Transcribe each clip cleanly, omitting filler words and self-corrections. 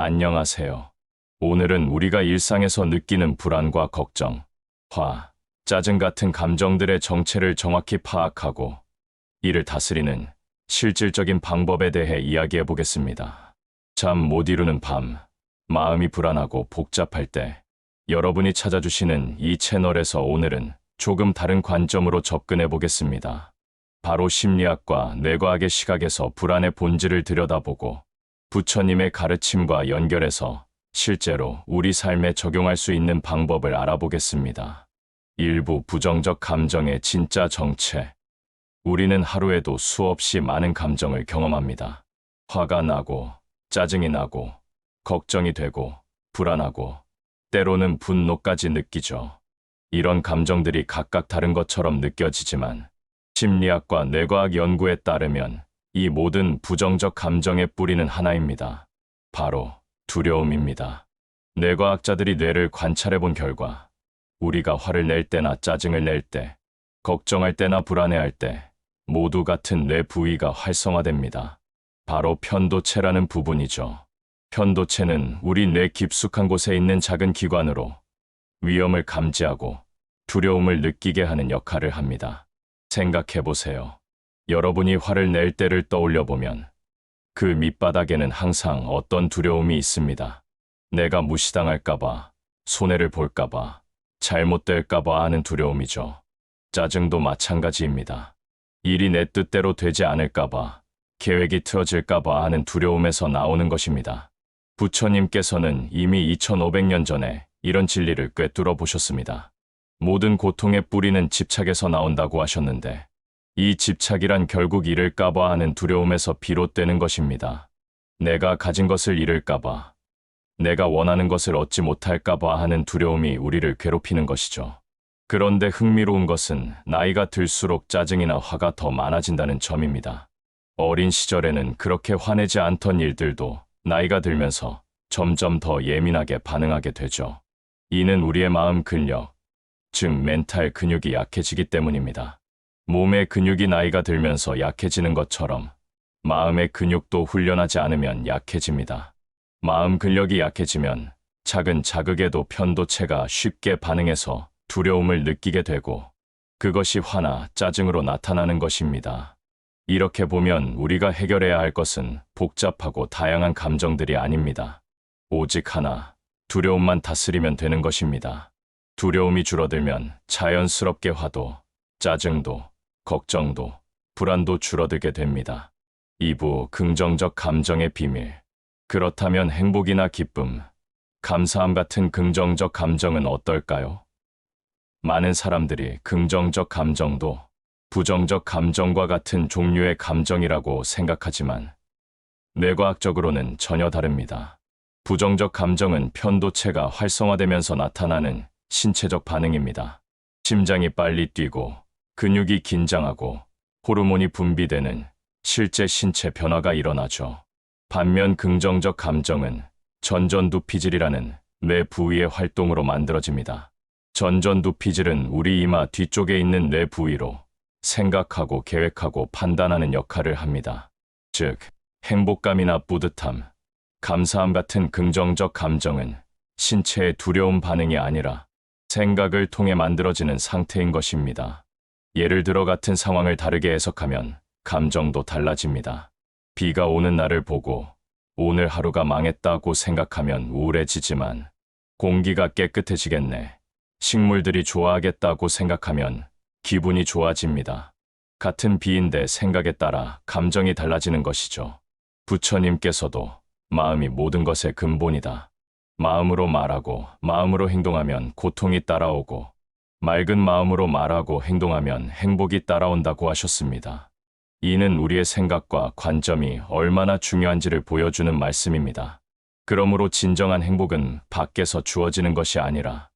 안녕하세요. 오늘은 우리가 일상에서 느끼는 불안과 걱정, 화, 짜증 같은 감정들의 정체를 정확히 파악하고 이를 다스리는 실질적인 방법에 대해 이야기해 보겠습니다. 잠 못 이루는 밤, 마음이 불안하고 복잡할 때 여러분이 찾아주시는 이 채널에서 오늘은 조금 다른 관점으로 접근해 보겠습니다. 바로 심리학과 뇌과학의 시각에서 불안의 본질을 들여다보고 부처님의 가르침과 연결해서 실제로 우리 삶에 적용할 수 있는 방법을 알아보겠습니다. 일부 부정적 감정의 진짜 정체. 우리는 하루에도 수없이 많은 감정을 경험합니다. 화가 나고, 짜증이 나고, 걱정이 되고, 불안하고, 때로는 분노까지 느끼죠. 이런 감정들이 각각 다른 것처럼 느껴지지만 심리학과 뇌과학 연구에 따르면 이 모든 부정적 감정의 뿌리는 하나입니다. 바로 두려움입니다. 뇌과학자들이 뇌를 관찰해 본 결과 우리가 화를 낼 때나 짜증을 낼 때, 걱정할 때나 불안해할 때 모두 같은 뇌 부위가 활성화됩니다. 바로 편도체라는 부분이죠. 편도체는 우리 뇌 깊숙한 곳에 있는 작은 기관으로 위험을 감지하고 두려움을 느끼게 하는 역할을 합니다. 생각해 보세요. 여러분이 화를 낼 때를 떠올려 보면 그 밑바닥에는 항상 어떤 두려움이 있습니다. 내가 무시당할까봐, 손해를 볼까봐, 잘못될까봐 하는 두려움이죠. 짜증도 마찬가지입니다. 일이 내 뜻대로 되지 않을까봐, 계획이 틀어질까봐 하는 두려움에서 나오는 것입니다. 부처님께서는 이미 2500년 전에 이런 진리를 꿰뚫어 보셨습니다. 모든 고통의 뿌리는 집착에서 나온다고 하셨는데 이 집착이란 결국 잃을까봐 하는 두려움에서 비롯되는 것입니다. 내가 가진 것을 잃을까봐, 내가 원하는 것을 얻지 못할까봐 하는 두려움이 우리를 괴롭히는 것이죠. 그런데 흥미로운 것은 나이가 들수록 짜증이나 화가 더 많아진다는 점입니다. 어린 시절에는 그렇게 화내지 않던 일들도 나이가 들면서 점점 더 예민하게 반응하게 되죠. 이는 우리의 마음 근력, 즉 멘탈 근육이 약해지기 때문입니다. 몸의 근육이 나이가 들면서 약해지는 것처럼 마음의 근육도 훈련하지 않으면 약해집니다. 마음 근력이 약해지면 작은 자극에도 편도체가 쉽게 반응해서 두려움을 느끼게 되고 그것이 화나 짜증으로 나타나는 것입니다. 이렇게 보면 우리가 해결해야 할 것은 복잡하고 다양한 감정들이 아닙니다. 오직 하나, 두려움만 다스리면 되는 것입니다. 두려움이 줄어들면 자연스럽게 화도, 짜증도, 걱정도, 불안도 줄어들게 됩니다. 2부 긍정적 감정의 비밀. 그렇다면 행복이나 기쁨, 감사함 같은 긍정적 감정은 어떨까요? 많은 사람들이 긍정적 감정도 부정적 감정과 같은 종류의 감정이라고 생각하지만 뇌과학적으로는 전혀 다릅니다. 부정적 감정은 편도체가 활성화되면서 나타나는 신체적 반응입니다. 심장이 빨리 뛰고 근육이 긴장하고 호르몬이 분비되는 실제 신체 변화가 일어나죠. 반면 긍정적 감정은 전전두피질이라는 뇌 부위의 활동으로 만들어집니다. 전전두피질은 우리 이마 뒤쪽에 있는 뇌 부위로 생각하고 계획하고 판단하는 역할을 합니다. 즉, 행복감이나 뿌듯함, 감사함 같은 긍정적 감정은 신체의 두려움 반응이 아니라 생각을 통해 만들어지는 상태인 것입니다. 예를 들어 같은 상황을 다르게 해석하면 감정도 달라집니다. 비가 오는 날을 보고 오늘 하루가 망했다고 생각하면 우울해지지만 공기가 깨끗해지겠네, 식물들이 좋아하겠다고 생각하면 기분이 좋아집니다. 같은 비인데 생각에 따라 감정이 달라지는 것이죠. 부처님께서도 마음이 모든 것의 근본이다. 마음으로 말하고 마음으로 행동하면 고통이 따라오고 맑은 마음으로 말하고 행동하면 행복이 따라온다고 하셨습니다. 이는 우리의 생각과 관점이 얼마나 중요한지를 보여주는 말씀입니다. 그러므로 진정한 행복은 밖에서 주어지는 것이 아니라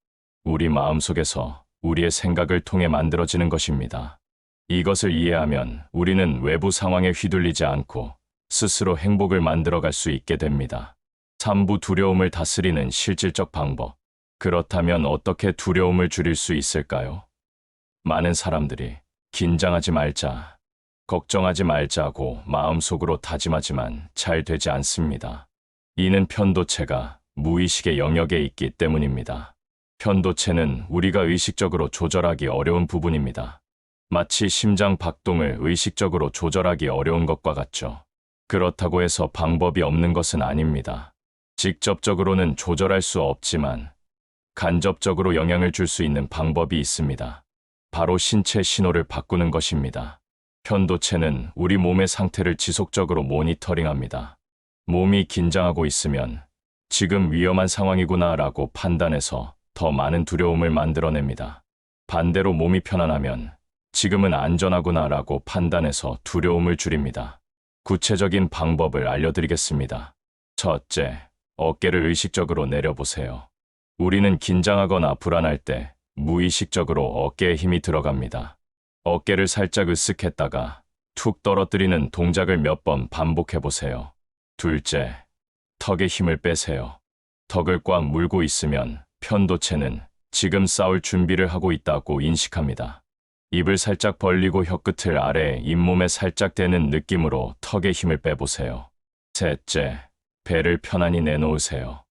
우리 마음속에서 우리의 생각을 통해 만들어지는 것입니다. 이것을 이해하면 우리는 외부 상황에 휘둘리지 않고 스스로 행복을 만들어갈 수 있게 됩니다. 3부 두려움을 다스리는 실질적 방법. 그렇다면 어떻게 두려움을 줄일 수 있을까요? 많은 사람들이 긴장하지 말자, 걱정하지 말자고 마음속으로 다짐하지만 잘 되지 않습니다. 이는 편도체가 무의식의 영역에 있기 때문입니다. 편도체는 우리가 의식적으로 조절하기 어려운 부분입니다. 마치 심장 박동을 의식적으로 조절하기 어려운 것과 같죠. 그렇다고 해서 방법이 없는 것은 아닙니다. 직접적으로는 조절할 수 없지만 간접적으로 영향을 줄 수 있는 방법이 있습니다. 바로 신체 신호를 바꾸는 것입니다. 편도체는 우리 몸의 상태를 지속적으로 모니터링합니다. 몸이 긴장하고 있으면 지금 위험한 상황이구나라고 판단해서 더 많은 두려움을 만들어냅니다. 반대로 몸이 편안하면 지금은 안전하구나라고 판단해서 두려움을 줄입니다. 구체적인 방법을 알려드리겠습니다. 첫째, 어깨를 의식적으로 내려보세요. 우리는 긴장하거나 불안할 때 무의식적으로 어깨에 힘이 들어갑니다. 어깨를 살짝 으쓱했다가 툭 떨어뜨리는 동작을 몇 번 반복해 보세요. 둘째, 턱에 힘을 빼세요. 턱을 꽉 물고 있으면 편도체는 지금 싸울 준비를 하고 있다고 인식합니다. 입을 살짝 벌리고 혀끝을 아래 잇몸에 살짝 대는 느낌으로 턱에 힘을 빼보세요. 셋째, 배를 편안히 내놓으세요.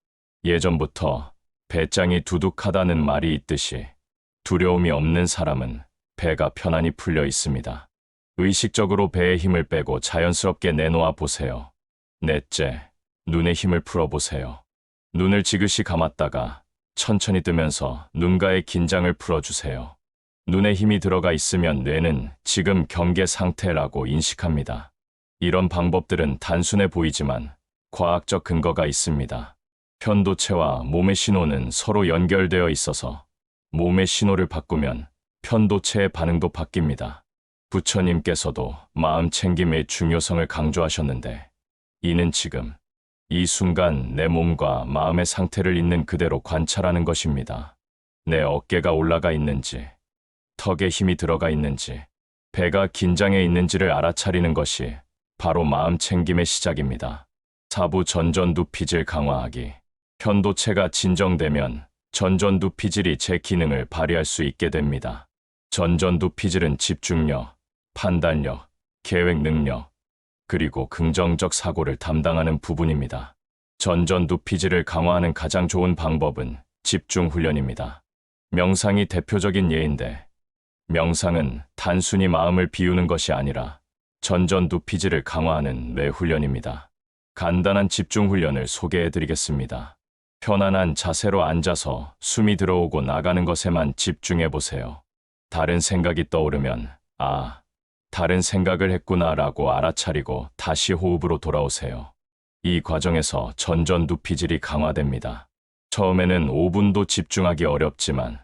예전부터 배짱이 두둑하다는 말이 있듯이 두려움이 없는 사람은 배가 편안히 풀려 있습니다. 의식적으로 배에 힘을 빼고 자연스럽게 내놓아 보세요. 넷째, 눈에 힘을 풀어보세요. 눈을 지그시 감았다가 천천히 뜨면서 눈가의 긴장을 풀어주세요. 눈에 힘이 들어가 있으면 뇌는 지금 경계 상태라고 인식합니다. 이런 방법들은 단순해 보이지만 과학적 근거가 있습니다. 편도체와 몸의 신호는 서로 연결되어 있어서 몸의 신호를 바꾸면 편도체의 반응도 바뀝니다. 부처님께서도 마음 챙김의 중요성을 강조하셨는데 이는 지금 이 순간 내 몸과 마음의 상태를 있는 그대로 관찰하는 것입니다. 내 어깨가 올라가 있는지, 턱에 힘이 들어가 있는지, 배가 긴장해 있는지를 알아차리는 것이 바로 마음 챙김의 시작입니다. 사부 전전두피질 강화하기. 편도체가 진정되면 전전두피질이 제 기능을 발휘할 수 있게 됩니다. 전전두피질은 집중력, 판단력, 계획 능력, 그리고 긍정적 사고를 담당하는 부분입니다. 전전두피질을 강화하는 가장 좋은 방법은 집중 훈련입니다. 명상이 대표적인 예인데, 명상은 단순히 마음을 비우는 것이 아니라 전전두피질을 강화하는 뇌 훈련입니다. 간단한 집중 훈련을 소개해 드리겠습니다. 편안한 자세로 앉아서 숨이 들어오고 나가는 것에만 집중해 보세요. 다른 생각이 떠오르면, 다른 생각을 했구나라고 알아차리고 다시 호흡으로 돌아오세요. 이 과정에서 전전두피질이 강화됩니다. 처음에는 5분도 집중하기 어렵지만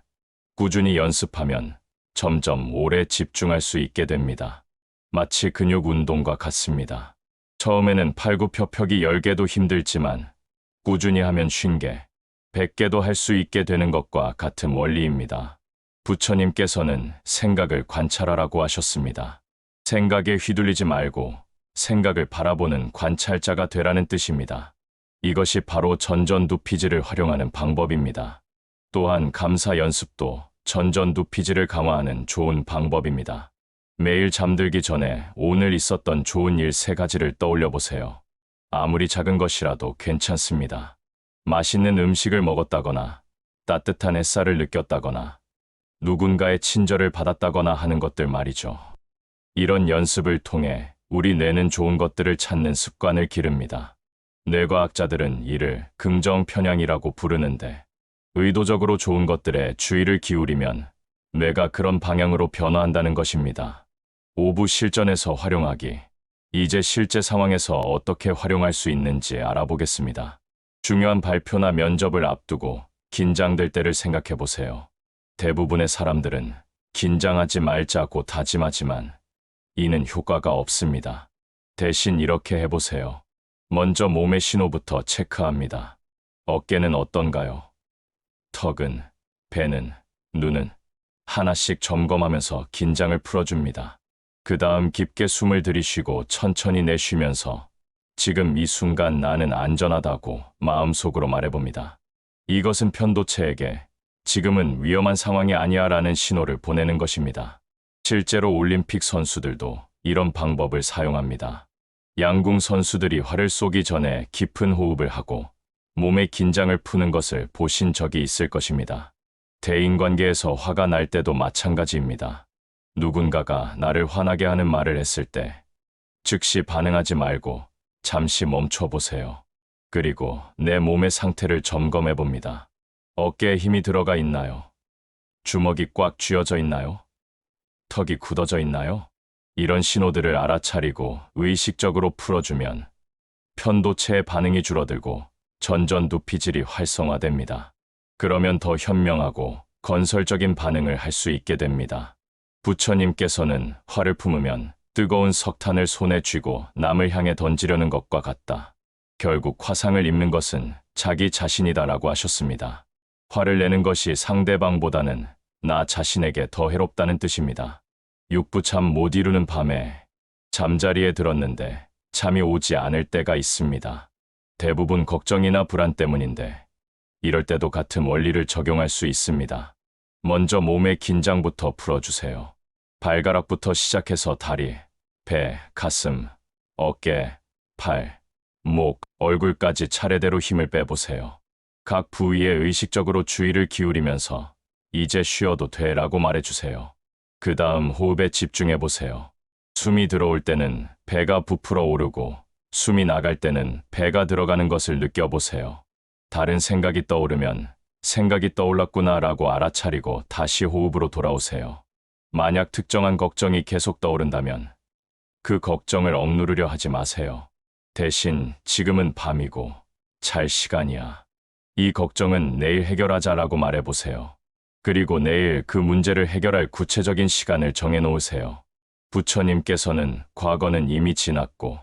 꾸준히 연습하면 점점 오래 집중할 수 있게 됩니다. 마치 근육 운동과 같습니다. 처음에는 팔굽혀펴기 10개도 힘들지만 꾸준히 하면 50개, 100개도 할 수 있게 되는 것과 같은 원리입니다. 부처님께서는 생각을 관찰하라고 하셨습니다. 생각에 휘둘리지 말고 생각을 바라보는 관찰자가 되라는 뜻입니다. 이것이 바로 전전두피질을 활용하는 방법입니다. 또한 감사 연습도 전전두피질을 강화하는 좋은 방법입니다. 매일 잠들기 전에 오늘 있었던 좋은 일 3가지를 떠올려 보세요. 아무리 작은 것이라도 괜찮습니다. 맛있는 음식을 먹었다거나, 따뜻한 햇살을 느꼈다거나, 누군가의 친절을 받았다거나 하는 것들 말이죠. 이런 연습을 통해 우리 뇌는 좋은 것들을 찾는 습관을 기릅니다. 뇌과학자들은 이를 긍정 편향이라고 부르는데, 의도적으로 좋은 것들에 주의를 기울이면 뇌가 그런 방향으로 변화한다는 것입니다. 5부 실전에서 활용하기. 이제 실제 상황에서 어떻게 활용할 수 있는지 알아보겠습니다. 중요한 발표나 면접을 앞두고 긴장될 때를 생각해 보세요. 대부분의 사람들은 긴장하지 말자고 다짐하지만 이는 효과가 없습니다. 대신 이렇게 해보세요. 먼저 몸의 신호부터 체크합니다. 어깨는 어떤가요? 턱은, 배는, 눈은 하나씩 점검하면서 긴장을 풀어줍니다. 그 다음 깊게 숨을 들이쉬고 천천히 내쉬면서 지금 이 순간 나는 안전하다고 마음속으로 말해봅니다. 이것은 편도체에게 지금은 위험한 상황이 아니야 라는 신호를 보내는 것입니다. 실제로 올림픽 선수들도 이런 방법을 사용합니다. 양궁 선수들이 활을 쏘기 전에 깊은 호흡을 하고 몸의 긴장을 푸는 것을 보신 적이 있을 것입니다. 대인관계에서 화가 날 때도 마찬가지입니다. 누군가가 나를 화나게 하는 말을 했을 때 즉시 반응하지 말고 잠시 멈춰 보세요. 그리고 내 몸의 상태를 점검해 봅니다. 어깨에 힘이 들어가 있나요? 주먹이 꽉 쥐어져 있나요? 턱이 굳어져 있나요? 이런 신호들을 알아차리고 의식적으로 풀어주면 편도체의 반응이 줄어들고 전전두피질이 활성화됩니다. 그러면 더 현명하고 건설적인 반응을 할 수 있게 됩니다. 부처님께서는 화를 품으면 뜨거운 석탄을 손에 쥐고 남을 향해 던지려는 것과 같다. 결국 화상을 입는 것은 자기 자신이다라고 하셨습니다. 화를 내는 것이 상대방보다는 나 자신에게 더 해롭다는 뜻입니다. 육부참 못 이루는 밤에 잠자리에 들었는데 잠이 오지 않을 때가 있습니다. 대부분 걱정이나 불안 때문인데 이럴 때도 같은 원리를 적용할 수 있습니다. 먼저 몸의 긴장부터 풀어주세요. 발가락부터 시작해서 다리, 배, 가슴, 어깨, 팔, 목, 얼굴까지 차례대로 힘을 빼보세요. 각 부위에 의식적으로 주의를 기울이면서 이제 쉬어도 돼라고 말해주세요. 그 다음 호흡에 집중해보세요. 숨이 들어올 때는 배가 부풀어 오르고 숨이 나갈 때는 배가 들어가는 것을 느껴보세요. 다른 생각이 떠오르면 생각이 떠올랐구나라고 알아차리고 다시 호흡으로 돌아오세요. 만약 특정한 걱정이 계속 떠오른다면 그 걱정을 억누르려 하지 마세요. 대신 지금은 밤이고 잘 시간이야. 이 걱정은 내일 해결하자라고 말해보세요. 그리고 내일 그 문제를 해결할 구체적인 시간을 정해놓으세요. 부처님께서는 과거는 이미 지났고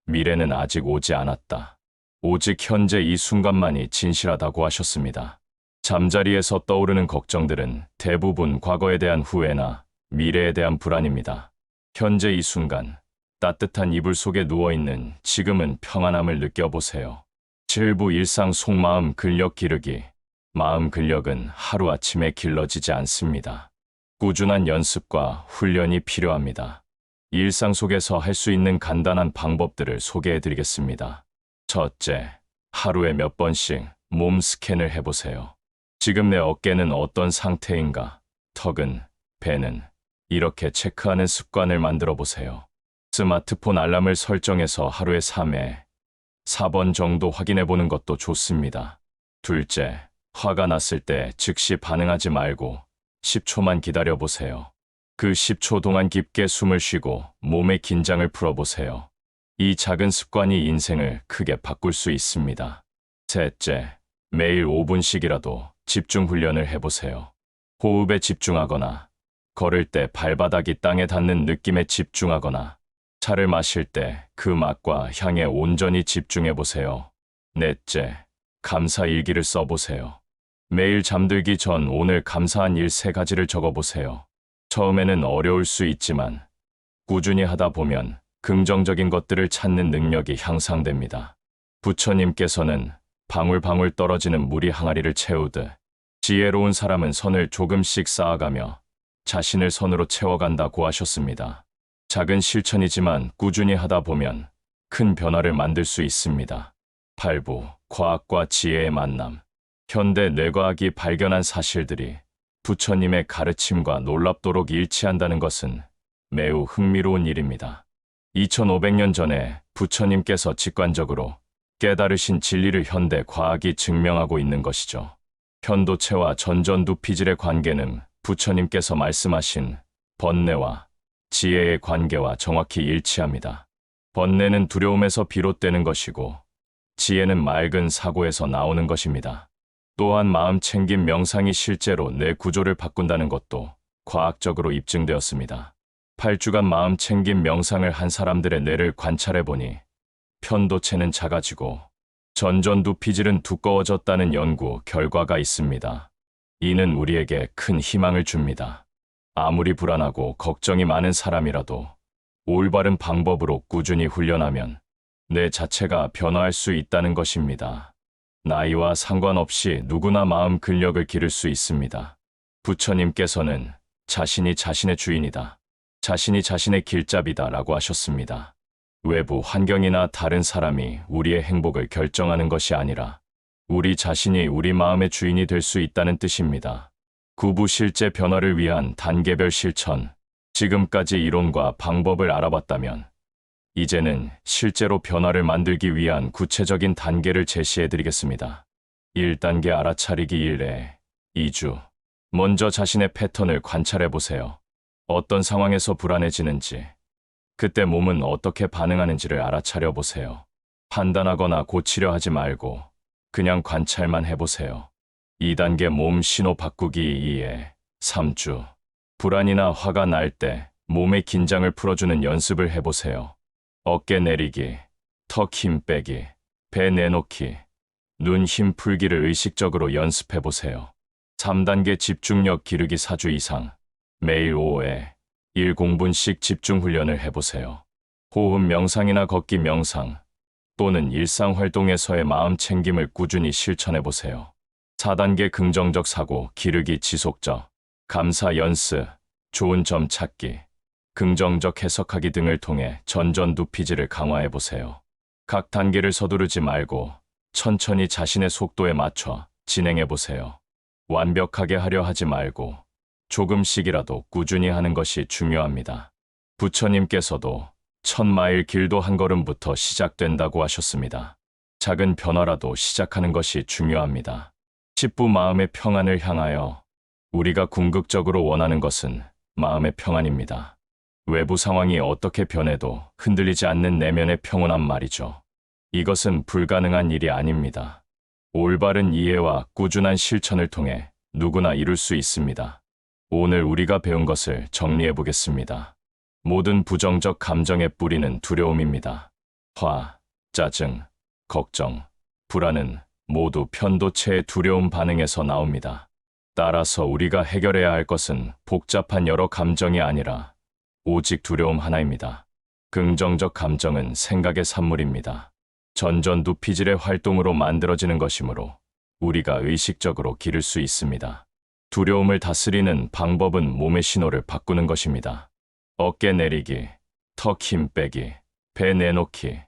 미래는 아직 오지 않았다. 오직 현재 이 순간만이 진실하다고 하셨습니다. 잠자리에서 떠오르는 걱정들은 대부분 과거에 대한 후회나 미래에 대한 불안입니다. 현재 이 순간, 따뜻한 이불 속에 누워있는 지금은 평안함을 느껴보세요. 7부 일상 속마음 근력 기르기. 마음 근력은 하루아침에 길러지지 않습니다. 꾸준한 연습과 훈련이 필요합니다. 일상 속에서 할 수 있는 간단한 방법들을 소개해드리겠습니다. 첫째, 하루에 몇 번씩 몸 스캔을 해보세요. 지금 내 어깨는 어떤 상태인가? 턱은, 배는 이렇게 체크하는 습관을 만들어 보세요. 스마트폰 알람을 설정해서 하루에 3회, 4번 정도 확인해 보는 것도 좋습니다. 둘째, 화가 났을 때 즉시 반응하지 말고 10초만 기다려 보세요. 그 10초 동안 깊게 숨을 쉬고 몸의 긴장을 풀어보세요. 이 작은 습관이 인생을 크게 바꿀 수 있습니다. 셋째, 매일 5분씩이라도 집중 훈련을 해보세요. 호흡에 집중하거나, 걸을 때 발바닥이 땅에 닿는 느낌에 집중하거나, 차를 마실 때 그 맛과 향에 온전히 집중해보세요. 넷째, 감사 일기를 써보세요. 매일 잠들기 전 오늘 감사한 일 3가지를 적어보세요. 처음에는 어려울 수 있지만 꾸준히 하다 보면 긍정적인 것들을 찾는 능력이 향상됩니다. 부처님께서는 방울방울 떨어지는 물이 항아리를 채우듯 지혜로운 사람은 선을 조금씩 쌓아가며 자신을 선으로 채워간다고 하셨습니다. 작은 실천이지만 꾸준히 하다 보면 큰 변화를 만들 수 있습니다. 8부, 과학과 지혜의 만남. 현대 뇌과학이 발견한 사실들이 부처님의 가르침과 놀랍도록 일치한다는 것은 매우 흥미로운 일입니다. 2500년 전에 부처님께서 직관적으로 깨달으신 진리를 현대 과학이 증명하고 있는 것이죠. 편도체와 전전두피질의 관계는 부처님께서 말씀하신 번뇌와 지혜의 관계와 정확히 일치합니다. 번뇌는 두려움에서 비롯되는 것이고 지혜는 맑은 사고에서 나오는 것입니다. 또한 마음 챙김 명상이 실제로 뇌 구조를 바꾼다는 것도 과학적으로 입증되었습니다. 8주간 마음 챙김 명상을 한 사람들의 뇌를 관찰해보니 편도체는 작아지고 전전두피질은 두꺼워졌다는 연구 결과가 있습니다. 이는 우리에게 큰 희망을 줍니다. 아무리 불안하고 걱정이 많은 사람이라도 올바른 방법으로 꾸준히 훈련하면 뇌 자체가 변화할 수 있다는 것입니다. 나이와 상관없이 누구나 마음 근력을 기를 수 있습니다. 부처님께서는 자신이 자신의 주인이다. 자신이 자신의 길잡이다 라고 하셨습니다. 외부 환경이나 다른 사람이 우리의 행복을 결정하는 것이 아니라 우리 자신이 우리 마음의 주인이 될 수 있다는 뜻입니다. 구부 실제 변화를 위한 단계별 실천. 지금까지 이론과 방법을 알아봤다면 이제는 실제로 변화를 만들기 위한 구체적인 단계를 제시해 드리겠습니다. 1단계 알아차리기 1회 2주. 먼저 자신의 패턴을 관찰해 보세요. 어떤 상황에서 불안해지는지, 그때 몸은 어떻게 반응하는지를 알아차려 보세요. 판단하거나 고치려 하지 말고 그냥 관찰만 해보세요. 2단계 몸 신호 바꾸기 2회 3주. 불안이나 화가 날 때 몸의 긴장을 풀어주는 연습을 해보세요. 어깨 내리기, 턱 힘 빼기, 배 내놓기, 눈 힘 풀기를 의식적으로 연습해보세요. 3단계 집중력 기르기 4주 이상. 매일 오후에 1공분씩 집중 훈련을 해보세요. 호흡 명상이나 걷기 명상 또는 일상 활동에서의 마음 챙김을 꾸준히 실천해보세요. 4단계 긍정적 사고 기르기 지속적. 감사 연습, 좋은 점 찾기, 긍정적 해석하기 등을 통해 전전두피질을 강화해보세요. 각 단계를 서두르지 말고 천천히 자신의 속도에 맞춰 진행해보세요. 완벽하게 하려 하지 말고 조금씩이라도 꾸준히 하는 것이 중요합니다. 부처님께서도 1000마일 길도 한 걸음부터 시작된다고 하셨습니다. 작은 변화라도 시작하는 것이 중요합니다. 10부 마음의 평안을 향하여. 우리가 궁극적으로 원하는 것은 마음의 평안입니다. 외부 상황이 어떻게 변해도 흔들리지 않는 내면의 평온함 말이죠. 이것은 불가능한 일이 아닙니다. 올바른 이해와 꾸준한 실천을 통해 누구나 이룰 수 있습니다. 오늘 우리가 배운 것을 정리해 보겠습니다. 모든 부정적 감정의 뿌리는 두려움입니다. 화, 짜증, 걱정, 불안은 모두 편도체의 두려움 반응에서 나옵니다. 따라서 우리가 해결해야 할 것은 복잡한 여러 감정이 아니라 오직 두려움 하나입니다. 긍정적 감정은 생각의 산물입니다. 전전두피질의 활동으로 만들어지는 것이므로 우리가 의식적으로 기를 수 있습니다. 두려움을 다스리는 방법은 몸의 신호를 바꾸는 것입니다. 어깨 내리기, 턱 힘 빼기, 배 내놓기,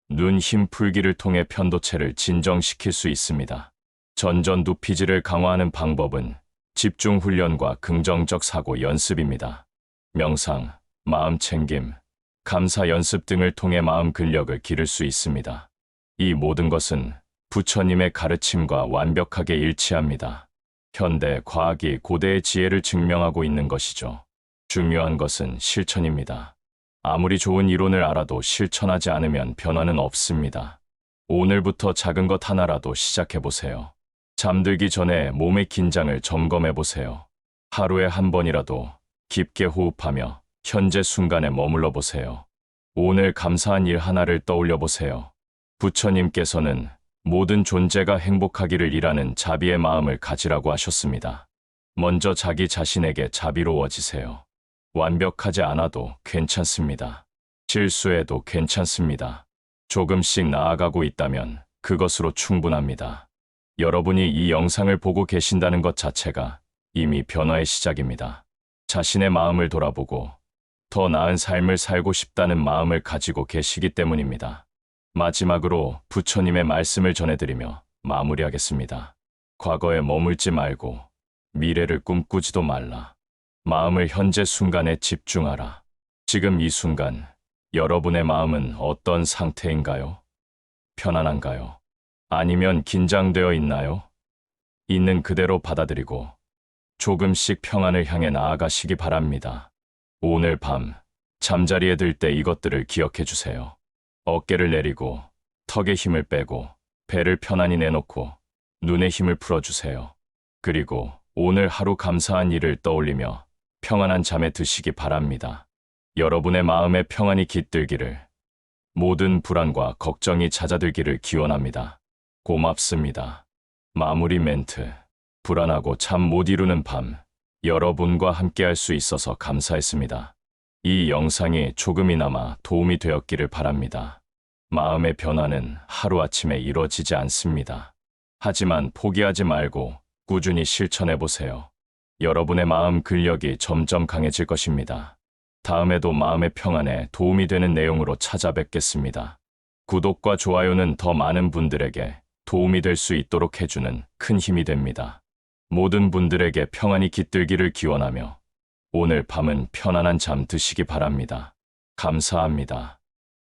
눈 힘 풀기를 통해 편도체를 진정시킬 수 있습니다. 전전두피질을 강화하는 방법은 집중 훈련과 긍정적 사고 연습입니다. 명상, 마음 챙김, 감사 연습 등을 통해 마음 근력을 기를 수 있습니다. 이 모든 것은 부처님의 가르침과 완벽하게 일치합니다. 현대 과학이 고대의 지혜를 증명하고 있는 것이죠. 중요한 것은 실천입니다. 아무리 좋은 이론을 알아도 실천하지 않으면 변화는 없습니다. 오늘부터 작은 것 하나라도 시작해보세요. 잠들기 전에 몸의 긴장을 점검해보세요. 하루에 한 번이라도 깊게 호흡하며 현재 순간에 머물러 보세요. 오늘 감사한 일 하나를 떠올려 보세요. 부처님께서는 모든 존재가 행복하기를 이라는 자비의 마음을 가지라고 하셨습니다. 먼저 자기 자신에게 자비로워지세요. 완벽하지 않아도 괜찮습니다. 실수해도 괜찮습니다. 조금씩 나아가고 있다면 그것으로 충분합니다. 여러분이 이 영상을 보고 계신다는 것 자체가 이미 변화의 시작입니다. 자신의 마음을 돌아보고 더 나은 삶을 살고 싶다는 마음을 가지고 계시기 때문입니다. 마지막으로 부처님의 말씀을 전해드리며 마무리하겠습니다. 과거에 머물지 말고 미래를 꿈꾸지도 말라. 마음을 현재 순간에 집중하라. 지금 이 순간 여러분의 마음은 어떤 상태인가요? 편안한가요? 아니면 긴장되어 있나요? 있는 그대로 받아들이고 조금씩 평안을 향해 나아가시기 바랍니다. 오늘 밤 잠자리에 들 때 이것들을 기억해 주세요. 어깨를 내리고 턱에 힘을 빼고 배를 편안히 내놓고 눈에 힘을 풀어주세요. 그리고 오늘 하루 감사한 일을 떠올리며 평안한 잠에 드시기 바랍니다. 여러분의 마음에 평안이 깃들기를, 모든 불안과 걱정이 잦아들기를 기원합니다. 고맙습니다. 마무리 멘트. 불안하고 잠 못 이루는 밤, 여러분과 함께할 수 있어서 감사했습니다. 이 영상이 조금이나마 도움이 되었기를 바랍니다. 마음의 변화는 하루아침에 이루어지지 않습니다. 하지만 포기하지 말고 꾸준히 실천해보세요. 여러분의 마음 근력이 점점 강해질 것입니다. 다음에도 마음의 평안에 도움이 되는 내용으로 찾아뵙겠습니다. 구독과 좋아요는 더 많은 분들에게 도움이 될 수 있도록 해주는 큰 힘이 됩니다. 모든 분들에게 평안이 깃들기를 기원하며 오늘 밤은 편안한 잠 드시기 바랍니다. 감사합니다.